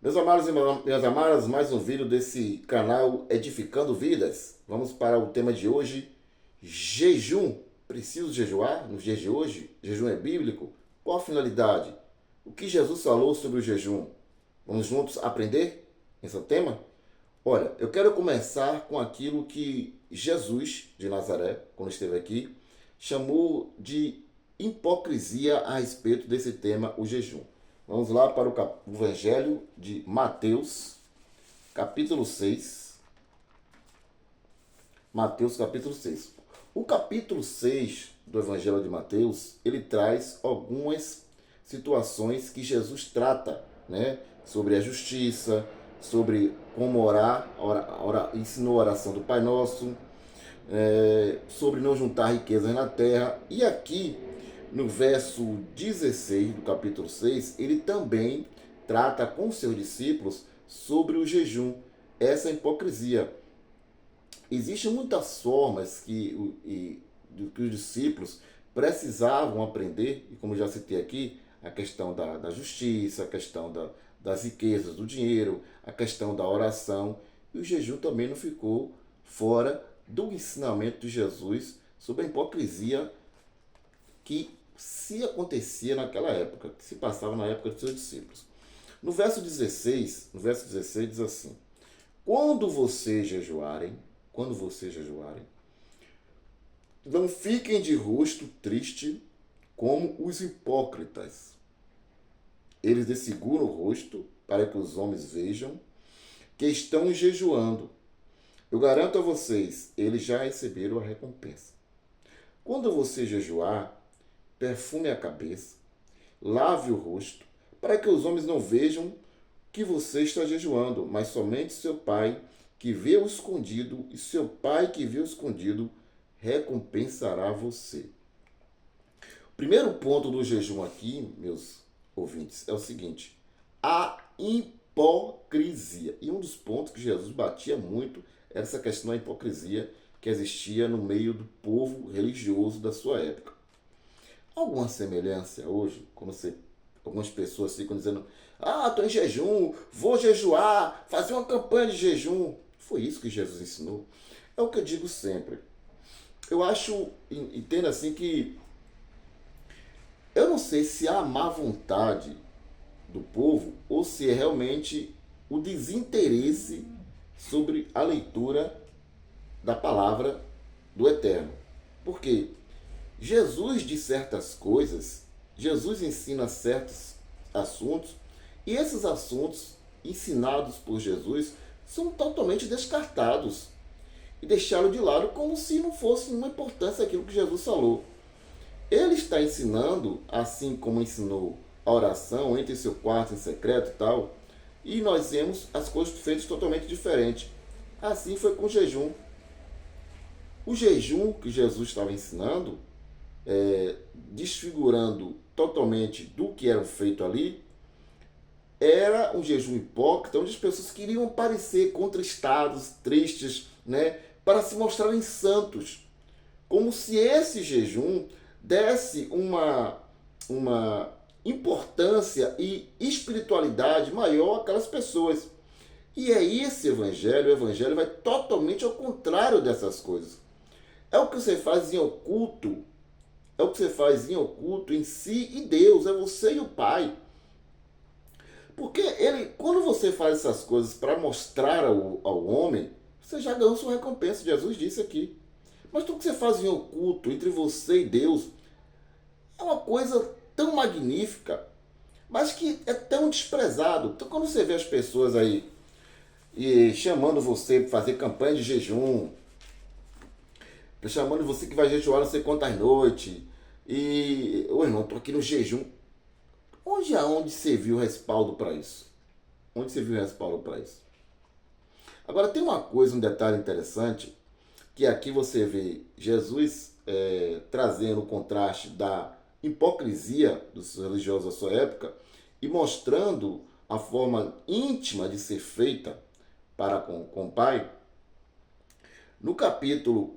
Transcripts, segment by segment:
Meus amados e minhas amadas, mais um vídeo desse canal Edificando Vidas. Vamos para o tema de hoje, jejum. Preciso jejuar nos dias de hoje? Jejum é bíblico? Qual a finalidade? O que Jesus falou sobre o jejum? Vamos juntos aprender esse tema? Olha, eu quero começar com aquilo que Jesus de Nazaré, quando esteve aqui, chamou de hipocrisia a respeito desse tema, o jejum. Vamos lá para o Evangelho de Mateus, capítulo 6. Mateus, capítulo 6. O capítulo 6 do Evangelho de Mateus, ele traz algumas situações que Jesus trata, né? Sobre a justiça, sobre como orar, ensinou a oração do Pai Nosso, sobre não juntar riquezas na terra. E aqui, no verso 16 do capítulo 6, ele também trata com seus discípulos sobre o jejum, essa hipocrisia. Existem muitas formas que os discípulos precisavam aprender, e como já citei aqui, a questão da justiça, a questão das riquezas, do dinheiro, a questão da oração, e o jejum também não ficou fora do ensinamento de Jesus sobre a hipocrisia que se acontecia naquela época, que se passava na época de seus discípulos. No verso 16 diz assim: quando vocês jejuarem, não fiquem de rosto triste como os hipócritas. Eles desfiguram o rosto para que os homens vejam que estão jejuando. Eu garanto a vocês, eles já receberam a recompensa. Quando você jejuar, perfume a cabeça, lave o rosto, para que os homens não vejam que você está jejuando, mas somente seu pai que vê o escondido, e seu pai que vê o escondido recompensará você. O primeiro ponto do jejum aqui, meus ouvintes, é o seguinte: a hipocrisia. E um dos pontos que Jesus batia muito era essa questão da hipocrisia que existia no meio do povo religioso da sua época. Alguma semelhança hoje, algumas pessoas ficam dizendo: estou em jejum, vou jejuar, fazer uma campanha de jejum. Foi isso que Jesus ensinou. É o que eu digo sempre. Eu acho, entendo assim, que eu não sei se há má vontade do povo ou se é realmente o desinteresse sobre a leitura da palavra do Eterno. Porque Jesus diz certas coisas, Jesus ensina certos assuntos, e esses assuntos ensinados por Jesus são totalmente descartados e deixaram de lado como se não fosse uma importância aquilo que Jesus falou. Ele está ensinando, assim como ensinou a oração, entre seu quarto em secreto e tal, e nós vemos as coisas feitas totalmente diferentes. Assim foi com o jejum. O jejum que Jesus estava ensinando, desfigurando totalmente do que era feito ali, era um jejum hipócrita, onde as pessoas queriam parecer contristados, tristes, né, para se mostrarem santos, como se esse jejum desse uma importância e espiritualidade maior àquelas pessoas. E é esse evangelho, o evangelho vai totalmente ao contrário dessas coisas. É o que você faz em oculto, é o que você faz em oculto em si e Deus, é você e o Pai. Porque quando você faz essas coisas para mostrar ao homem, você já ganhou sua recompensa, Jesus disse aqui. Mas tudo que você faz em oculto, entre você e Deus, é uma coisa tão magnífica, mas que é tão desprezado. Então quando você vê as pessoas aí chamando você para fazer campanha de jejum, chamando você que vai jejuar não sei quantas noites, e, ô irmão, estou aqui no jejum. Aonde você viu respaldo para isso? Onde você viu respaldo para isso? Agora tem uma coisa, um detalhe interessante, que aqui você vê Jesus trazendo o contraste da hipocrisia dos religiosos da sua época e mostrando a forma íntima de ser feita para com o Pai. No capítulo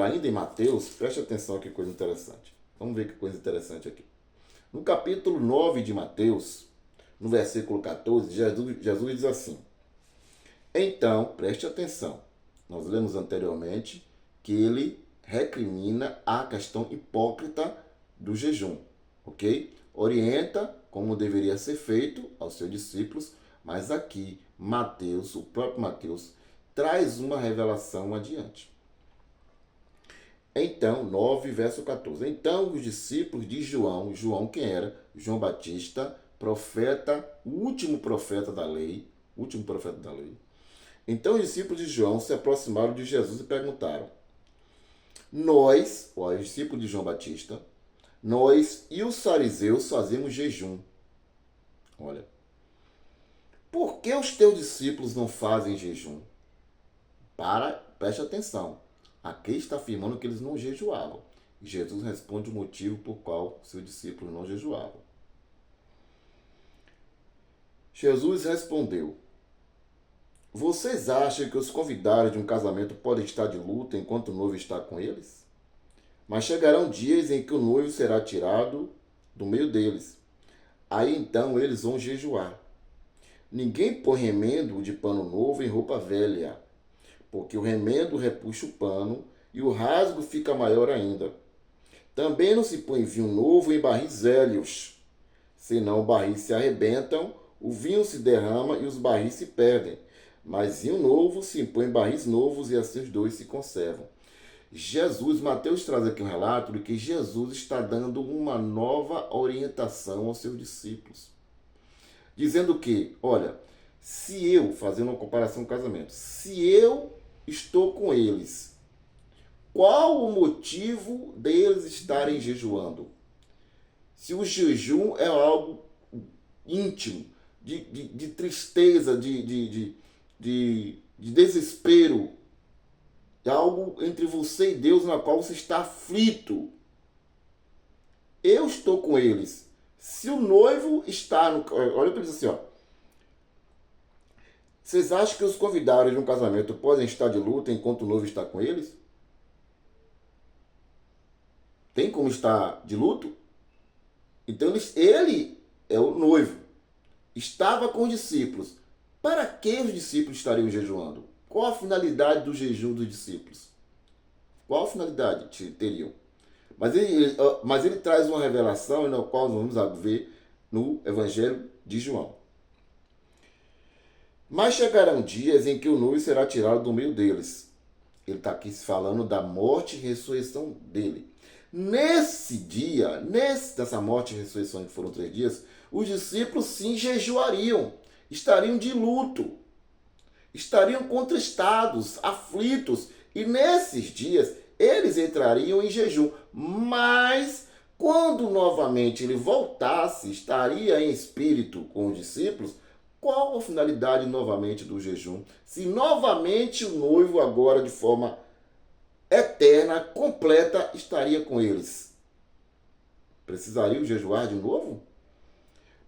ainda em Mateus, preste atenção que coisa interessante. Vamos ver que coisa interessante aqui. No capítulo 9 de Mateus, no versículo 14, Jesus diz assim: então, preste atenção, nós lemos anteriormente que ele recrimina a questão hipócrita do jejum, ok? Orienta como deveria ser feito aos seus discípulos, mas aqui Mateus, o próprio Mateus, traz uma revelação adiante. Então, 9, verso 14. Então, os discípulos de João, João quem era? João Batista, profeta, o último profeta da lei. Então, os discípulos de João se aproximaram de Jesus e perguntaram: nós, os discípulos de João Batista, nós e os fariseus fazemos jejum. Olha, por que os teus discípulos não fazem jejum? Preste atenção. Aqui está afirmando que eles não jejuavam. E Jesus responde o motivo por qual seus discípulos não jejuavam. Jesus respondeu: vocês acham que os convidados de um casamento podem estar de luto enquanto o noivo está com eles? Mas chegarão dias em que o noivo será tirado do meio deles. Aí então eles vão jejuar. Ninguém põe remendo de pano novo em roupa velha, porque o remendo repuxa o pano e o rasgo fica maior ainda. Também não se põe vinho novo em barris velhos, senão os barris se arrebentam, o vinho se derrama e os barris se perdem. Mas vinho novo se põe em barris novos e assim os dois se conservam. Mateus traz aqui um relato de que Jesus está dando uma nova orientação aos seus discípulos. Dizendo que, olha, se eu, fazendo uma comparação com o casamento, se eu estou com eles, qual o motivo deles estarem jejuando? Se o jejum é algo íntimo, de tristeza, de desespero, é algo entre você e Deus na qual você está aflito. Eu estou com eles. Se o noivo está no... Olha o que ele diz assim, ó. Vocês acham que os convidados de um casamento podem estar de luto enquanto o noivo está com eles? Tem como estar de luto? Então ele é o noivo. Estava com os discípulos. Para que os discípulos estariam jejuando? Qual a finalidade do jejum dos discípulos? Qual a finalidade teriam? Mas ele traz uma revelação na qual nós vamos ver no Evangelho de João. Mas chegarão dias em que o noivo será tirado do meio deles. Ele está aqui falando da morte e ressurreição dele. Nesse dia, nessa morte e ressurreição que foram 3 dias, os discípulos sim jejuariam, estariam de luto, estariam contristados, aflitos, e nesses dias eles entrariam em jejum. Mas quando novamente ele voltasse, estaria em espírito com os discípulos. Qual a finalidade novamente do jejum? Se novamente o noivo agora de forma eterna, completa, estaria com eles. Precisariam jejuar de novo?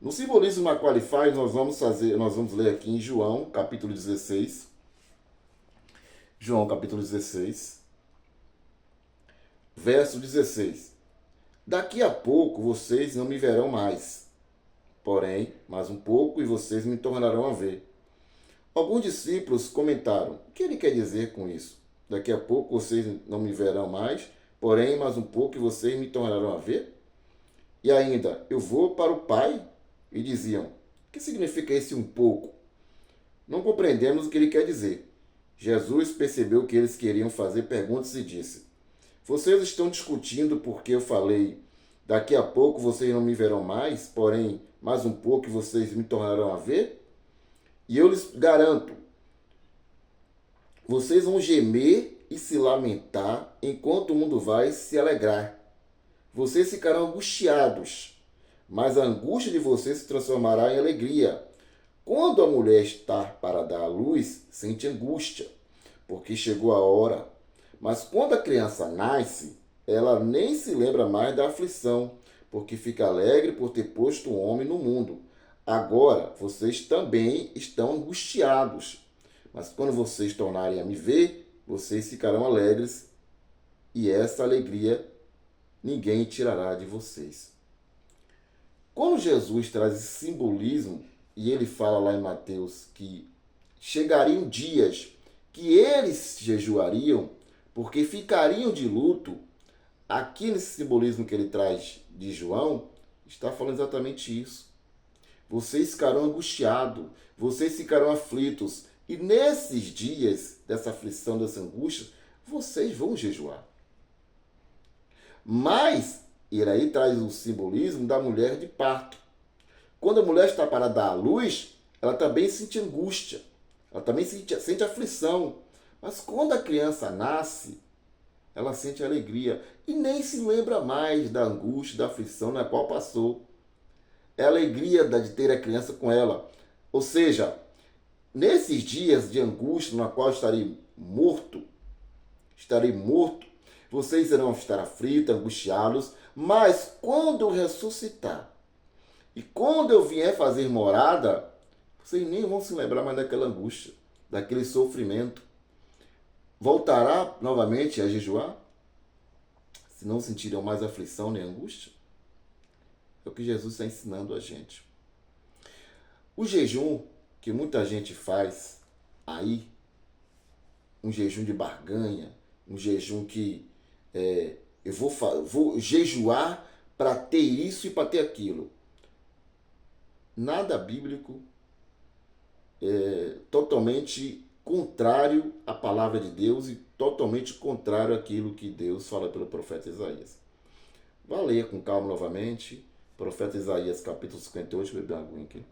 No simbolismo na qual ele faz, nós vamos ler aqui em João, capítulo 16. João, capítulo 16, verso 16. Daqui a pouco vocês não me verão mais. Porém, mais um pouco e vocês me tornarão a ver. Alguns discípulos comentaram: o que ele quer dizer com isso? Daqui a pouco vocês não me verão mais, porém, mais um pouco e vocês me tornarão a ver? E ainda, eu vou para o Pai? E diziam: o que significa esse um pouco? Não compreendemos o que ele quer dizer. Jesus percebeu que eles queriam fazer perguntas e disse: vocês estão discutindo porque eu falei: daqui a pouco vocês não me verão mais, porém, mais um pouco e vocês me tornarão a ver? E eu lhes garanto, vocês vão gemer e se lamentar enquanto o mundo vai se alegrar. Vocês ficarão angustiados, mas a angústia de vocês se transformará em alegria. Quando a mulher está para dar à luz, sente angústia, porque chegou a hora. Mas quando a criança nasce, ela nem se lembra mais da aflição, porque fica alegre por ter posto um homem no mundo. Agora, vocês também estão angustiados. Mas quando vocês tornarem a me ver, vocês ficarão alegres, e essa alegria ninguém tirará de vocês. Quando Jesus traz esse simbolismo, e ele fala lá em Mateus que chegariam dias que eles jejuariam, porque ficariam de luto, aqui nesse simbolismo que ele traz de João, está falando exatamente isso. Vocês ficarão angustiados, vocês ficarão aflitos, e nesses dias dessa aflição, dessa angústia, vocês vão jejuar. Mas, e aí traz o simbolismo da mulher de parto. Quando a mulher está para dar à luz, ela também sente angústia, ela também sente aflição. Mas quando a criança nasce, ela sente alegria e nem se lembra mais da angústia, da aflição na qual passou. É a alegria de ter a criança com ela. Ou seja, nesses dias de angústia na qual estarei morto, vocês irão estar aflitos, angustiados, mas quando eu ressuscitar e quando eu vier fazer morada, vocês nem vão se lembrar mais daquela angústia, daquele sofrimento. Voltará novamente a jejuar? Se não sentirão mais aflição nem angústia? É o que Jesus está ensinando a gente. O jejum que muita gente faz aí, um jejum de barganha, um jejum que eu vou jejuar para ter isso e para ter aquilo. Nada bíblico, totalmente contrário à palavra de Deus e totalmente contrário àquilo que Deus fala pelo profeta Isaías. Vá ler com calma novamente, profeta Isaías capítulo 58, beber uma aguinha aqui.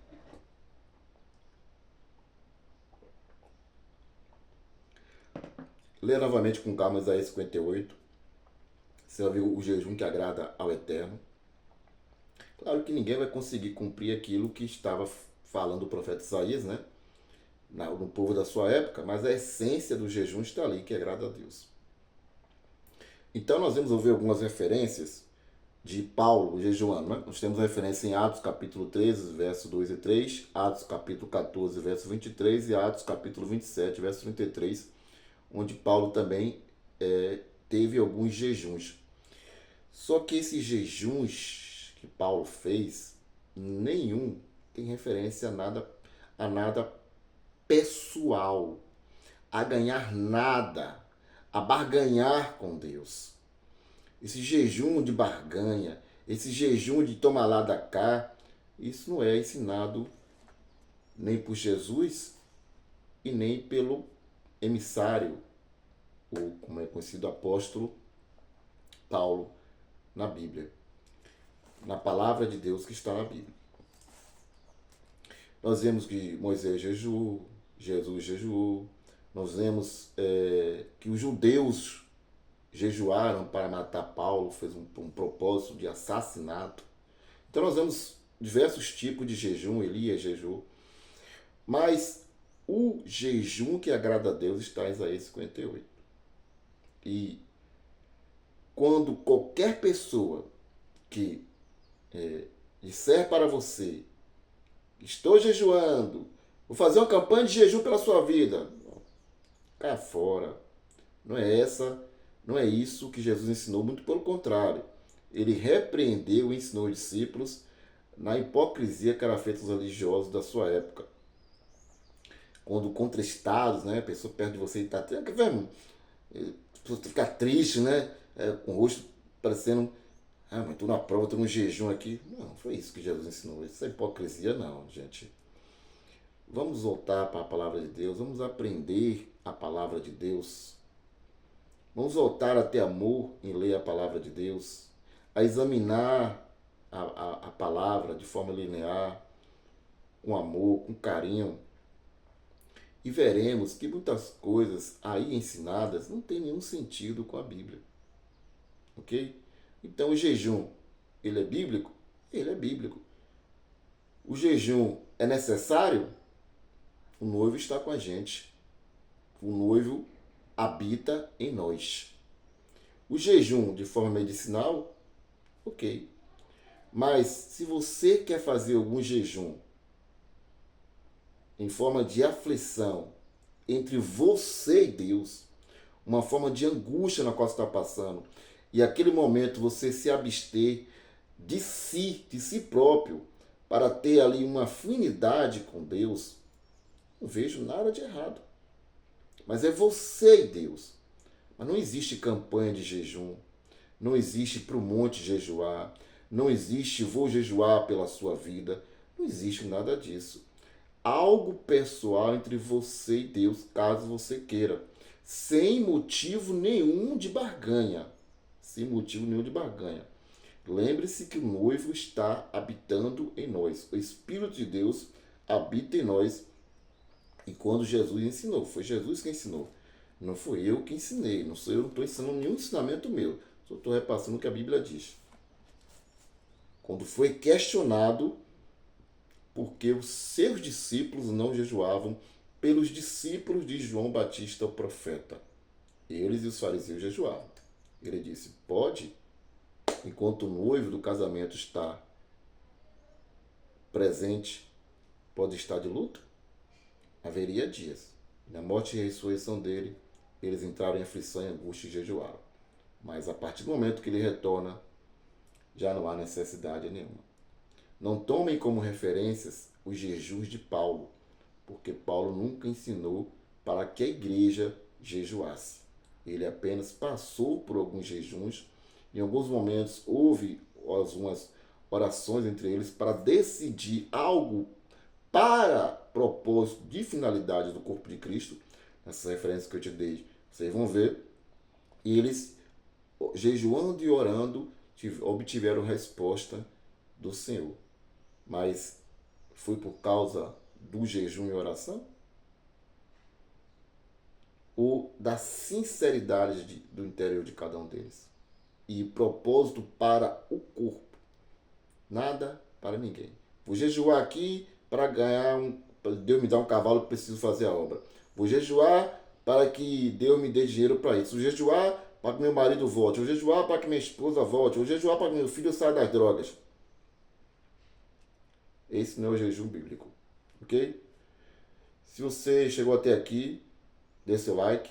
Lê novamente com calma Isaías 58. Você vai ver o jejum que agrada ao Eterno. Claro que ninguém vai conseguir cumprir aquilo que estava falando o profeta Isaías, né? No povo da sua época, mas a essência do jejum está ali, que agrada a Deus. Então nós vamos ouvir algumas referências de Paulo jejuando, né? Nós temos a referência em Atos capítulo 13, verso 2 e 3, Atos capítulo 14, verso 23 e Atos capítulo 27, verso 33, onde Paulo também teve alguns jejuns. Só que esses jejuns que Paulo fez, nenhum tem referência a nada pessoal, a ganhar nada, a barganhar com Deus. Esse jejum de barganha, esse jejum de tomar lá da cá, isso não é ensinado nem por Jesus e nem pelo emissário, ou como é conhecido, apóstolo Paulo, na Bíblia, na palavra de Deus que está na Bíblia. Nós vemos que Moisés jejuou, Jesus jejuou, nós vemos que os judeus jejuaram para matar Paulo, fez um propósito de assassinato. Então nós vemos diversos tipos de jejum, Elias jejuou, mas o jejum que agrada a Deus está em Isaías 58. E quando qualquer pessoa que disser para você, estou jejuando, vou fazer uma campanha de jejum pela sua vida, cai fora. Não é isso que Jesus ensinou, muito pelo contrário. Ele repreendeu e ensinou os discípulos na hipocrisia que era feita os religiosos da sua época. Quando contristados, né, a pessoa perto de você e está ficar triste, né, com o rosto parecendo, mas estou na prova, estou no jejum aqui. Não, foi isso que Jesus ensinou. Isso é hipocrisia, não, gente. Vamos voltar para a palavra de Deus, vamos aprender a palavra de Deus. Vamos voltar a ter amor em ler a palavra de Deus, a examinar a palavra de forma linear, com amor, com carinho. E veremos que muitas coisas aí ensinadas não têm nenhum sentido com a Bíblia. Ok? Então o jejum, ele é bíblico? Ele é bíblico. O jejum é necessário? O noivo está com a gente. O noivo habita em nós. O jejum de forma medicinal? Ok. Mas se você quer fazer algum jejum em forma de aflição entre você e Deus, uma forma de angústia na qual você está passando, e aquele momento você se abster de si próprio, para ter ali uma afinidade com Deus, não vejo nada de errado. Mas é você e Deus. Mas não existe campanha de jejum, não existe para o monte jejuar, não existe vou jejuar pela sua vida, não existe nada disso. Algo pessoal entre você e Deus, caso você queira, sem motivo nenhum de barganha. Sem motivo nenhum de barganha. Lembre-se que o noivo está habitando em nós. O Espírito de Deus habita em nós. E quando Jesus ensinou, foi Jesus que ensinou. Não fui eu que ensinei. Não estou ensinando nenhum ensinamento meu. Só estou repassando o que a Bíblia diz. Quando foi questionado porque os seus discípulos não jejuavam pelos discípulos de João Batista, o profeta. Eles e os fariseus jejuavam. Ele disse, pode? Enquanto o noivo do casamento está presente, pode estar de luto? Haveria dias. Na morte e ressurreição dele, eles entraram em aflição e angústia e jejuaram. Mas a partir do momento que ele retorna, já não há necessidade nenhuma. Não tomem como referências os jejuns de Paulo, porque Paulo nunca ensinou para que a igreja jejuasse. Ele apenas passou por alguns jejuns. Em alguns momentos houve algumas orações entre eles para decidir algo para propósito de finalidade do corpo de Cristo. Essas referências que eu te dei, vocês vão ver. E eles, jejuando e orando, obtiveram resposta do Senhor. Mas foi por causa do jejum e oração? Ou da sinceridade do interior de cada um deles? E propósito para o corpo. Nada para ninguém. Vou jejuar aqui para ganhar Deus me dá um cavalo que preciso fazer a obra. Vou jejuar para que Deus me dê dinheiro para isso. Vou jejuar para que meu marido volte. Vou jejuar para que minha esposa volte. Vou jejuar para que meu filho saia das drogas. Esse não é o jejum bíblico. Ok? Se você chegou até aqui, dê seu like.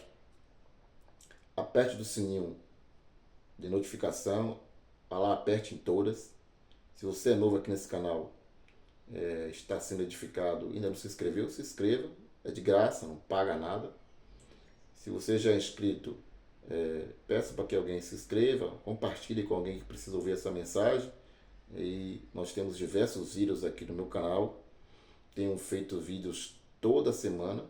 Aperte do sininho de notificação. Vai lá, aperte em todas. Se você é novo aqui nesse canal, está sendo edificado e ainda não se inscreveu, se inscreva. É de graça, não paga nada. Se você já é inscrito, peça para que alguém se inscreva, compartilhe com alguém que precisa ouvir essa mensagem. E nós temos diversos vídeos aqui no meu canal. Tenho feito vídeos toda semana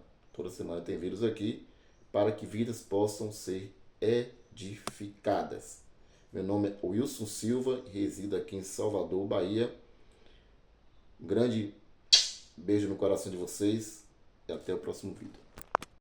tem vídeos aqui, para que vidas possam ser edificadas. Meu nome é Wilson Silva, resido aqui em Salvador, Bahia. Um grande beijo no coração de vocês e até o próximo vídeo.